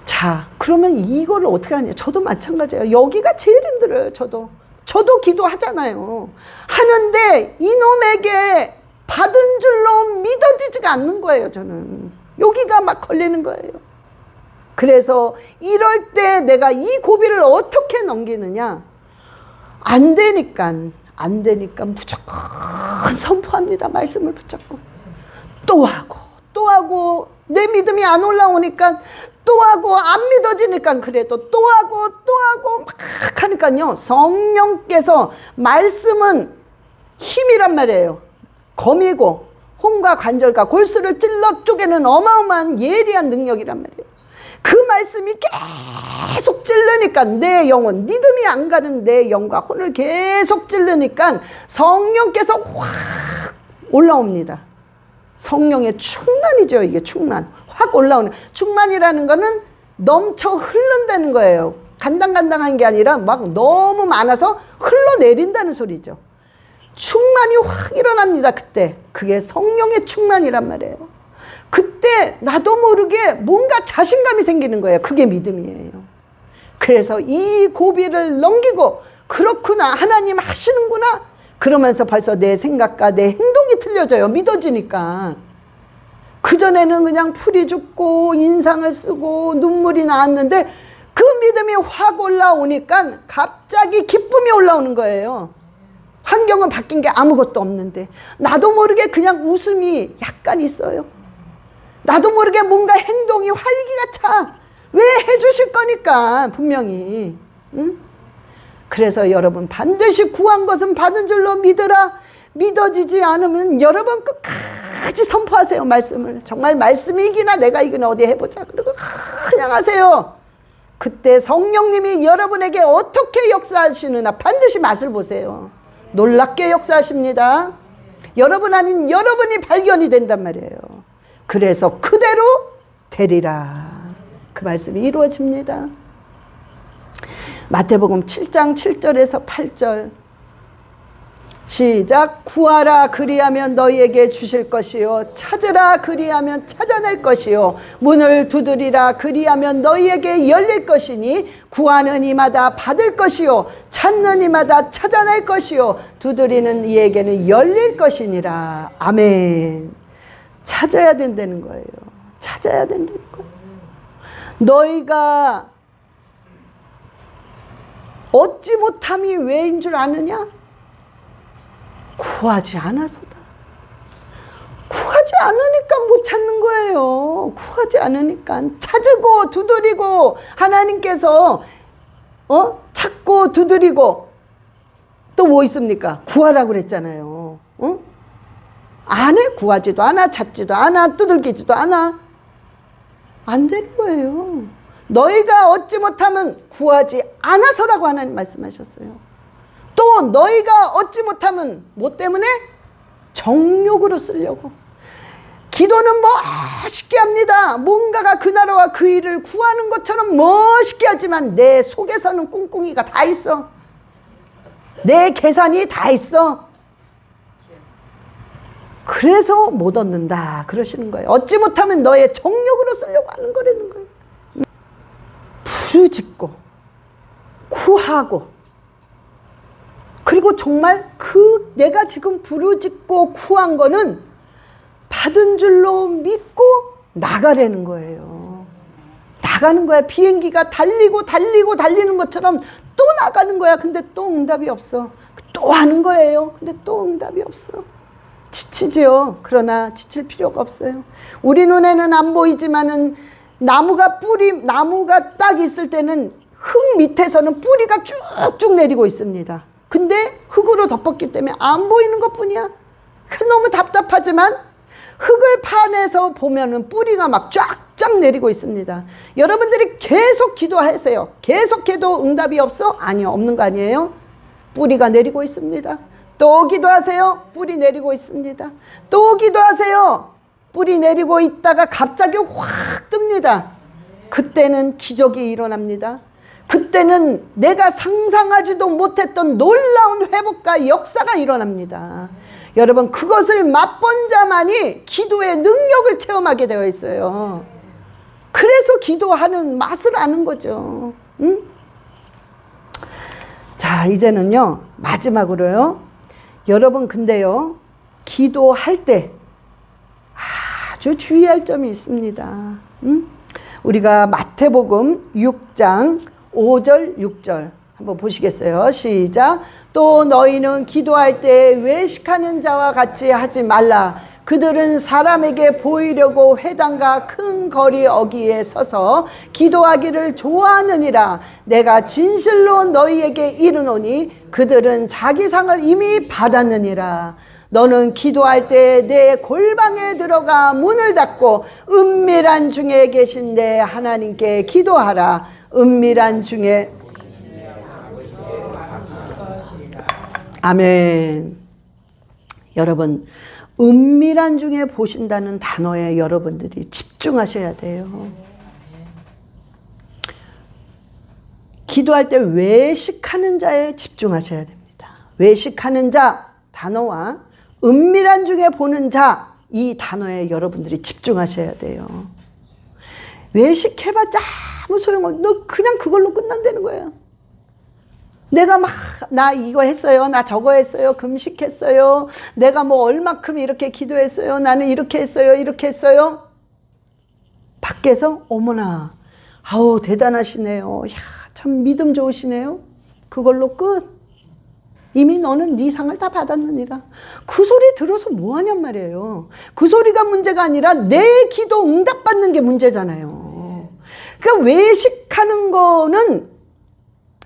자, 그러면 이거를 어떻게 하냐. 저도 마찬가지예요. 여기가 제일 힘들어요, 저도 기도하잖아요. 하는데 이놈에게 받은 줄로 믿어지지가 않는 거예요, 저는. 여기가 막 걸리는 거예요. 그래서 이럴 때 내가 이 고비를 어떻게 넘기느냐. 안 되니까 무조건 선포합니다. 말씀을 붙잡고. 또 하고 내 믿음이 안 올라오니까 또 하고 안 믿어지니까 그래도 또 하고 막 하니까요. 성령께서 말씀은 힘이란 말이에요. 검이고 혼과 관절과 골수를 찔러 쪼개는 어마어마한 예리한 능력이란 말이에요. 그 말씀이 계속 찔르니까 내 영혼, 믿음이 안 가는 내 영과 혼을 계속 찔르니까 성령께서 확 올라옵니다. 성령의 충만이죠. 이게 충만. 확 올라오는. 충만이라는 거는 넘쳐 흐른다는 거예요. 간당간당한 게 아니라 막 너무 많아서 흘러내린다는 소리죠. 충만이 확 일어납니다. 그때. 그게 성령의 충만이란 말이에요. 그때 나도 모르게 뭔가 자신감이 생기는 거예요. 그게 믿음이에요. 그래서 이 고비를 넘기고 그렇구나. 하나님 하시는구나. 그러면서 벌써 내 생각과 내 행동이 틀려져요. 믿어지니까. 그전에는 그냥 풀이 죽고 인상을 쓰고 눈물이 나왔는데 그 믿음이 확 올라오니까 갑자기 기쁨이 올라오는 거예요. 환경은 바뀐 게 아무것도 없는데 나도 모르게 그냥 웃음이 약간 있어요. 나도 모르게 뭔가 행동이 활기가 차. 왜 해주실 거니까 분명히. 응? 그래서 여러분 반드시 구한 것은 받은 줄로 믿으라. 믿어지지 않으면 여러분 끝까지 선포하세요. 말씀을. 정말 말씀이 이기나 내가 이기나 어디 해보자. 그리고 그냥 하세요. 그때 성령님이 여러분에게 어떻게 역사하시느냐 반드시 맛을 보세요. 놀랍게 역사하십니다. 여러분 아닌 여러분이 발견이 된단 말이에요. 그래서 그대로 되리라. 그 말씀이 이루어집니다. 마태복음 7장 7절에서 8절 시작. 구하라 그리하면 너희에게 주실 것이요 찾으라 그리하면 찾아낼 것이요 문을 두드리라 그리하면 너희에게 열릴 것이니 구하는 이마다 받을 것이요 찾는 이마다 찾아낼 것이요 두드리는 이에게는 열릴 것이니라. 아멘. 찾아야 된다는 거예요. 찾아야 된다는 거예요. 너희가 얻지 못함이 왜인 줄 아느냐? 구하지 않아서다. 구하지 않으니까 못 찾는 거예요. 구하지 않으니까. 찾고 두드리고 하나님께서 찾고 두드리고 또 뭐 있습니까? 구하라고 그랬잖아요. 안 해? 구하지도 않아, 찾지도 않아, 두들기지도 않아. 안 되는 거예요. 너희가 얻지 못하면 구하지 않아서라고 하나님 말씀하셨어요. 또 너희가 얻지 못하면 뭐 때문에? 정욕으로 쓰려고. 기도는 멋있게 합니다. 뭔가가 그 나라와 그 일을 구하는 것처럼 멋있게 하지만 내 속에서는 꿍꿍이가 다 있어. 내 계산이 다 있어. 그래서 못 얻는다 그러시는 거예요. 얻지 못하면 너의 정욕으로 쓰려고 하는 거라는 거예요. 부르짖고 구하고 그리고 정말 그 내가 지금 부르짖고 구한 거는 받은 줄로 믿고 나가라는 거예요. 나가는 거야. 비행기가 달리는 것처럼 또 나가는 거야. 근데 또 응답이 없어. 또 하는 거예요. 근데 또 응답이 없어. 지치지요. 그러나 지칠 필요가 없어요. 우리 눈에는 안 보이지만은 나무가 딱 있을 때는 흙 밑에서는 뿌리가 쭉쭉 내리고 있습니다. 근데 흙으로 덮었기 때문에 안 보이는 것뿐이야. 너무 답답하지만 흙을 파내서 보면은 뿌리가 막 쫙쫙 내리고 있습니다. 여러분들이 계속 기도하세요. 계속해도 응답이 없어? 아니요, 없는 거 아니에요. 뿌리가 내리고 있습니다. 또 기도하세요. 뿌리 내리고 있습니다. 또 기도하세요. 뿌리 내리고 있다가 갑자기 확 뜹니다. 그때는 기적이 일어납니다. 그때는 내가 상상하지도 못했던 놀라운 회복과 역사가 일어납니다. 여러분, 그것을 맛본 자만이 기도의 능력을 체험하게 되어 있어요. 그래서 기도하는 맛을 아는 거죠. 응? 자, 이제는요, 마지막으로요. 여러분, 근데요, 기도할 때 아주 주의할 점이 있습니다. 응? 우리가 마태복음 6장 5절 6절 한번 보시겠어요? 시작. 또 너희는 기도할 때 외식하는 자와 같이 하지 말라. 그들은 사람에게 보이려고 회당과 큰 거리 어귀에 서서 기도하기를 좋아하느니라. 내가 진실로 너희에게 이르노니 그들은 자기 상을 이미 받았느니라. 너는 기도할 때 내 골방에 들어가 문을 닫고 은밀한 중에 계신 내 하나님께 기도하라. 은밀한 중에. 아멘. 여러분, 은밀한 중에 보신다는 단어에 여러분들이 집중하셔야 돼요. 기도할 때 외식하는 자에 집중하셔야 됩니다. 외식하는 자 단어와 은밀한 중에 보는 자, 이 단어에 여러분들이 집중하셔야 돼요. 외식해봤자 아무 소용없어. 너 그냥 그걸로 끝난다는 거예요. 내가 나 이거 했어요. 나 저거 했어요. 금식했어요. 내가 뭐 얼마큼 이렇게 기도했어요. 나는 이렇게 했어요. 이렇게 했어요. 밖에서 어머나, 아우 대단하시네요. 야, 참 믿음 좋으시네요. 그걸로 끝. 이미 너는 네 상을 다 받았느니라. 그 소리 들어서 뭐 하냔 말이에요. 그 소리가 문제가 아니라 내 기도 응답받는 게 문제잖아요. 그러니까 외식하는 거는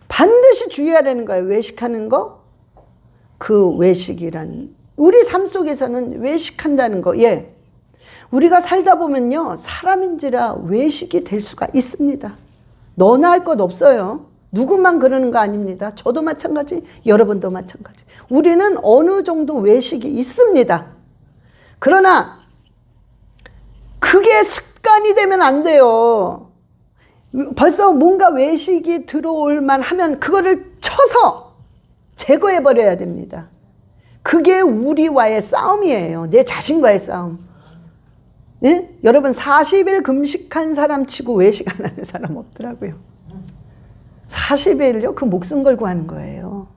반드시 주의하라는 거예요. 외식하는 거. 그 외식이란, 우리 삶 속에서는 외식한다는 거, 예, 우리가 살다 보면요, 사람인지라 외식이 될 수가 있습니다. 너나 할 것 없어요. 누구만 그러는 거 아닙니다. 저도 마찬가지, 여러분도 마찬가지. 우리는 어느 정도 외식이 있습니다. 그러나 그게 습관이 되면 안 돼요. 벌써 뭔가 외식이 들어올 만하면 그거를 쳐서 제거해 버려야 됩니다. 그게 우리와의 싸움이에요. 내 자신과의 싸움. 예? 여러분, 40일 금식한 사람 치고 외식 안 하는 사람 없더라고요. 40일요? 그 목숨 걸고 하는 거예요.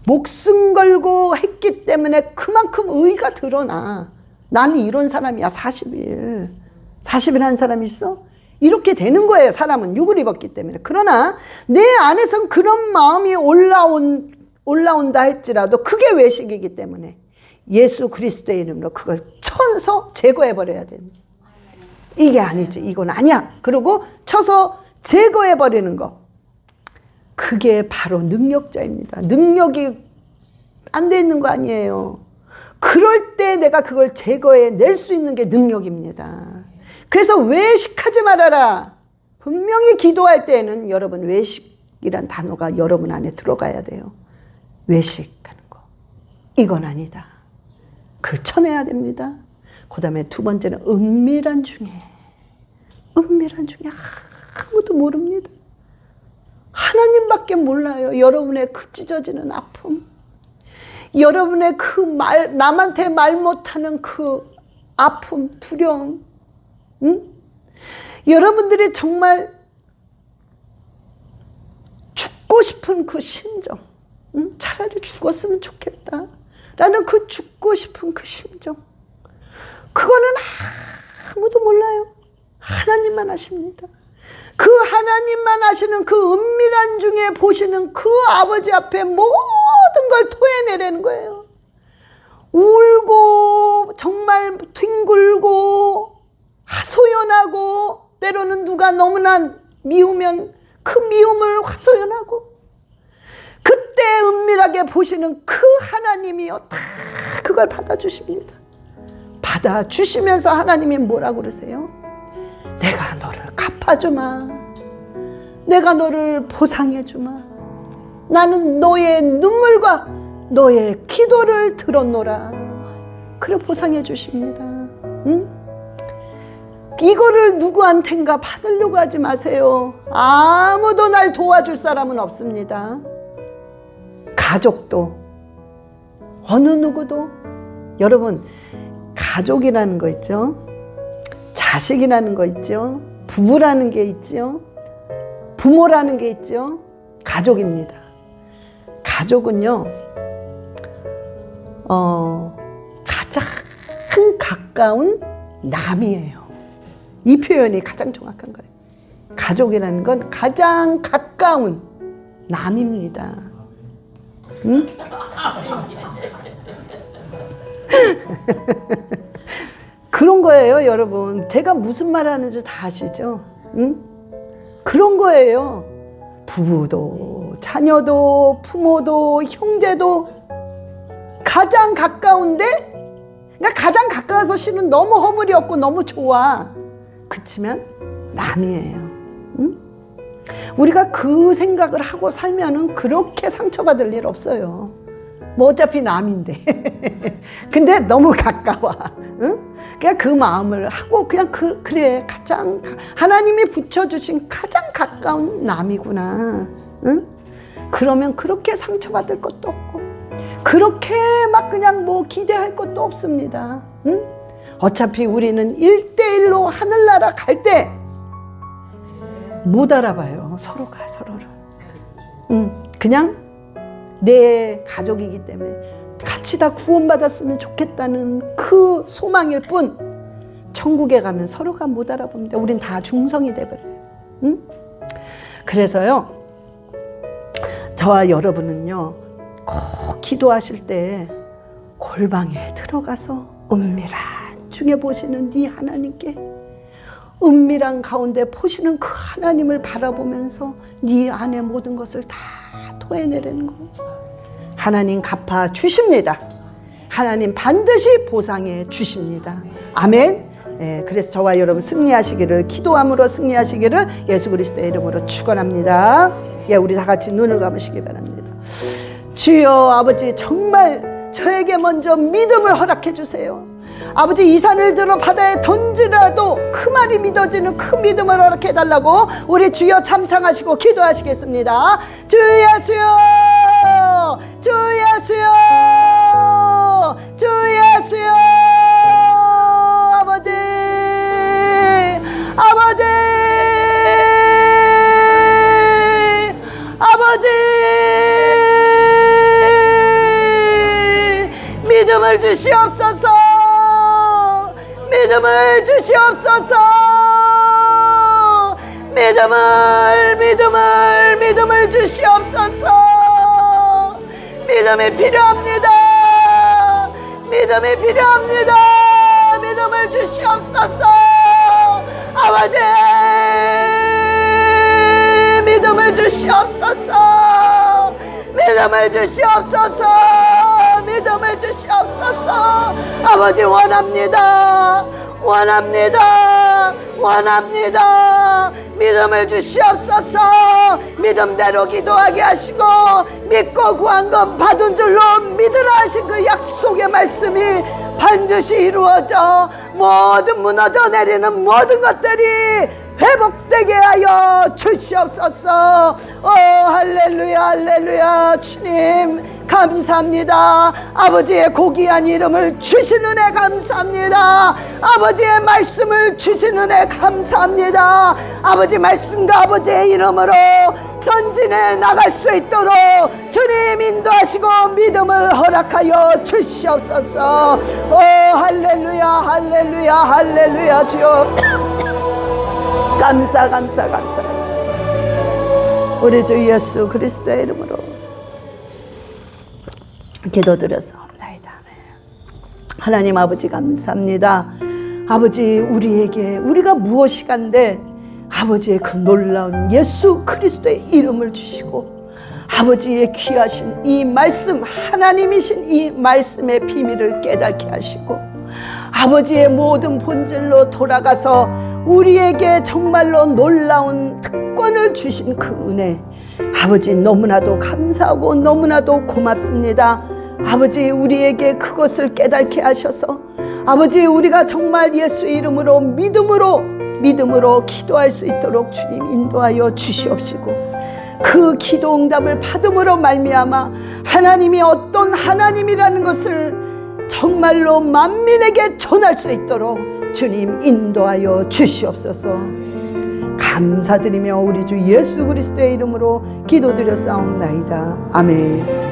목숨 걸고 했기 때문에 그만큼 의가 드러나. 나는 이런 사람이야. 40일 한 사람 있어? 이렇게 되는 거예요. 사람은 육을 입었기 때문에. 그러나 내 안에선 그런 마음이 올라온다 할지라도 그게 외식이기 때문에 예수 그리스도의 이름으로 그걸 쳐서 제거해 버려야 됩니다. 이게 아니지, 이건 아니야. 그리고 쳐서 제거해 버리는 거, 그게 바로 능력자입니다. 능력이 안 돼 있는 거 아니에요. 그럴 때 내가 그걸 제거해 낼 수 있는 게 능력입니다. 그래서 외식하지 말아라. 분명히 기도할 때에는 여러분, 외식이란 단어가 여러분 안에 들어가야 돼요. 외식하는 거, 이건 아니다. 그걸 쳐내야 됩니다. 그 다음에 두 번째는 은밀한 중에 아무도 모릅니다. 하나님밖에 몰라요. 여러분의 그 찢어지는 아픔, 여러분의 그 남한테 말 못하는 그 아픔, 두려움, 응? 여러분들이 정말 죽고 싶은 그 심정, 응? 차라리 죽었으면 좋겠다 라는 그 죽고 싶은 그 심정, 그거는 아무도 몰라요. 하나님만 아십니다. 그 하나님만 아시는 그 은밀한 중에 보시는 그 아버지 앞에 모든 걸 토해내라는 거예요. 울고 정말 뒹굴고 하소연하고, 때로는 누가 너무나 미우면 그 미움을 하소연하고, 그때 은밀하게 보시는 그 하나님이요, 다 그걸 받아주십니다. 받아주시면서 하나님이 뭐라고 그러세요? 내가 너를 갚아주마. 내가 너를 보상해주마. 나는 너의 눈물과 너의 기도를 들었노라. 그래 보상해 주십니다. 응? 이거를 누구한텐가 받으려고 하지 마세요. 아무도 날 도와줄 사람은 없습니다. 가족도 어느 누구도. 여러분, 가족이라는 거 있죠, 자식이라는 거 있죠, 부부라는 게 있죠, 부모라는 게 있죠. 가족입니다. 가족은요, 가장 가까운 남이에요. 이 표현이 가장 정확한 거예요. 가족이라는 건 가장 가까운 남입니다. 응? 그런 거예요, 여러분. 제가 무슨 말 하는지 다 아시죠? 응? 그런 거예요. 부부도, 자녀도, 부모도, 형제도 가장 가까운데, 그러니까 가장 가까워서 실은 너무 허물이 없고 너무 좋아. 그치만 남이에요. 응? 우리가 그 생각을 하고 살면은 그렇게 상처받을 일 없어요. 뭐 어차피 남인데. 근데 너무 가까워. 응? 그냥 그 마음을 하고 그냥 그래, 가장 하나님이 붙여주신 가장 가까운 남이구나. 응? 그러면 그렇게 상처받을 것도 없고 그렇게 막 그냥 뭐 기대할 것도 없습니다. 응? 어차피 우리는 1대1로 하늘나라 갈 때 못 알아봐요, 서로가 서로를. 그냥 내 가족이기 때문에 같이 다 구원받았으면 좋겠다는 그 소망일 뿐, 천국에 가면 서로가 못 알아봅니다. 우린 다 중성이 돼버려요. 응? 그래서요, 저와 여러분은요, 꼭 기도하실 때 골방에 들어가서 은밀한 중에 보시는 네 하나님께, 은밀한 가운데 보시는 그 하나님을 바라보면서 네 안에 모든 것을 다 토해내려는 거예요. 하나님 갚아 주십니다. 하나님 반드시 보상해 주십니다. 아멘. 예, 그래서 저와 여러분 승리하시기를, 기도함으로 승리하시기를 예수 그리스도의 이름으로 축원합니다. 예, 우리 다 같이 눈을 감으시기 바랍니다. 주여, 아버지 정말 저에게 먼저 믿음을 허락해 주세요. 아버지, 이 산을 들어 바다에 던지라도 그 말이 믿어지는 그 믿음을 허락해 달라고 우리 주여 참창하시고 기도하시겠습니다. 주 예수여, 주 예수여, 주 예수여. 아버지, 아버지, 아버지, 믿음을 주시옵소서. 믿음을 주시옵소서. 믿음을 주시옵소서. 믿음이 필요합니다. 믿음이 필요합니다. 믿음을 주시옵소서. 아버지, 믿음을 주시옵소서. 믿음을 주시옵소서. 믿음을 주시옵소서. 아버지, 원합니다. 원합니다. 원합니다. 믿음을 주시옵소서. 믿음대로 기도하게 하시고 믿고 구한 건 받은 줄로 믿으라 하신 그 약속의 말씀이 반드시 이루어져 모든 무너져 내리는 모든 것들이 회복되게 하여 주시옵소서. 할렐루야, 할렐루야. 주님 감사합니다. 아버지의 고귀한 이름을 주신 은혜 감사합니다. 아버지의 말씀을 주신 은혜 감사합니다. 아버지 말씀과 아버지의 이름으로 전진해 나갈 수 있도록 주님 인도하시고 믿음을 허락하여 주시옵소서. 할렐루야, 할렐루야, 할렐루야. 주여 감사, 감사, 감사. 우리 주 예수 그리스도의 이름으로 기도드렸사옵나이다. 하나님 아버지 감사합니다. 아버지, 우리가 무엇이 간데 아버지의 그 놀라운 예수 그리스도의 이름을 주시고 아버지의 귀하신 이 말씀, 하나님이신 이 말씀의 비밀을 깨닫게 하시고 아버지의 모든 본질로 돌아가서 우리에게 정말로 놀라운 특권을 주신 그 은혜, 아버지 너무나도 감사하고 너무나도 고맙습니다. 아버지 우리에게 그것을 깨닫게 하셔서 아버지 우리가 정말 예수의 이름으로 믿음으로 기도할 수 있도록 주님 인도하여 주시옵시고 그 기도 응답을 받음으로 말미암아 하나님이 어떤 하나님이라는 것을 정말로 만민에게 전할 수 있도록 주님 인도하여 주시옵소서. 감사드리며 우리 주 예수 그리스도의 이름으로 기도드려 싸움나이다. 아멘.